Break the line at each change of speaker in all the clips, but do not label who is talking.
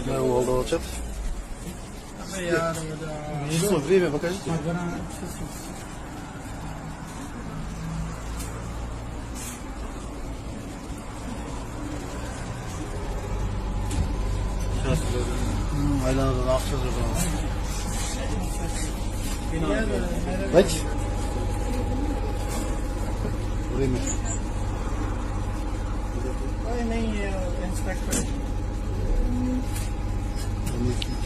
Волдова чат. Число, время покажите. Сейчас. Aylardan akşam zaman. Kaç? Время.
Ой, नहीं ये इंस्पेक्टर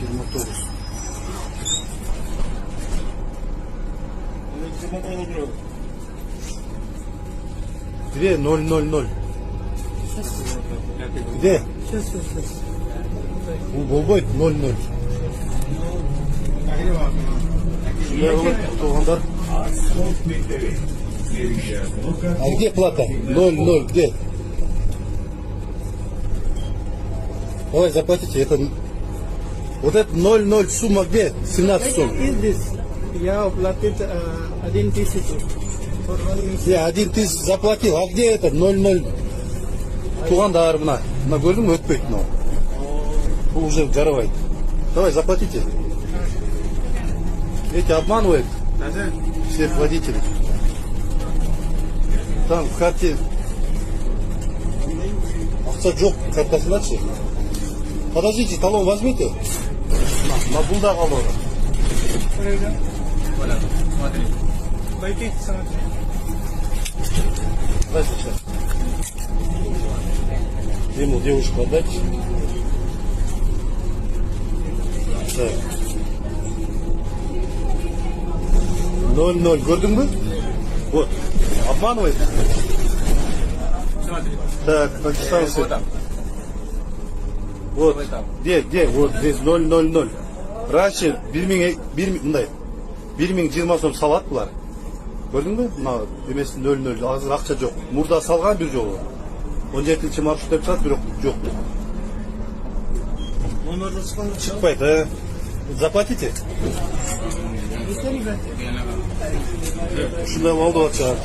29. 2-0-0-0. Где?
Сейчас.
Bu bolboy 0-0. Туғандар. А где плата? 0-0, где? Давай заплатите. Это... Вот это 0-0 сумма где? 17 сумм.
Я оплатил 1000.
Я 1000 заплатил. А где это? 0-0. Туғандар мына. Мына көрдің мө өтпейді мынау. Бұл уже жарабайды. Давай заплатите. Эти обманывают всех водителей. Там в карте ақша жоқ картасындачы. Подождите, талон возьмите. На бұлда қалды.
Пойти, смотри.
Давай сейчас. Ему девушку отдать. Так. 0-0. Көрдің бі? Вот. Обманывает. Так, Пакистанцы. Вот. Где? Вот здесь 0-0-0. Раньше 1020 сом салат бұлар. Көрдің бі? Мына демесі 0-0. Азыр ақша жоқ. Мұрда салған бір жолы. 17-ші маршрут деп сат, бір жоқ. Шықпайды. Заплатите. Шундай Волдова шығар.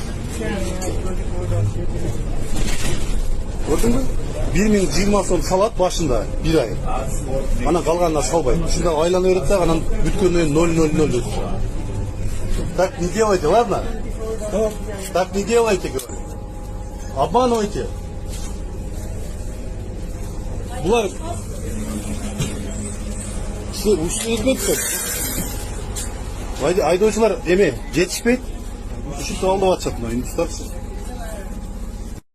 Көрдің бі? 1020 сом салат башында бір ай. Ана қалғанына салбайды. Шунда айланы өретті, анан бүткеннен 0-0-0. Так не делайте, ладно? Так не делайте, говорю. Обманывайте. Бұлар үстіңізбеді. Айдаушылар деме жетішпейді. Үшіп алды батшат, индустар.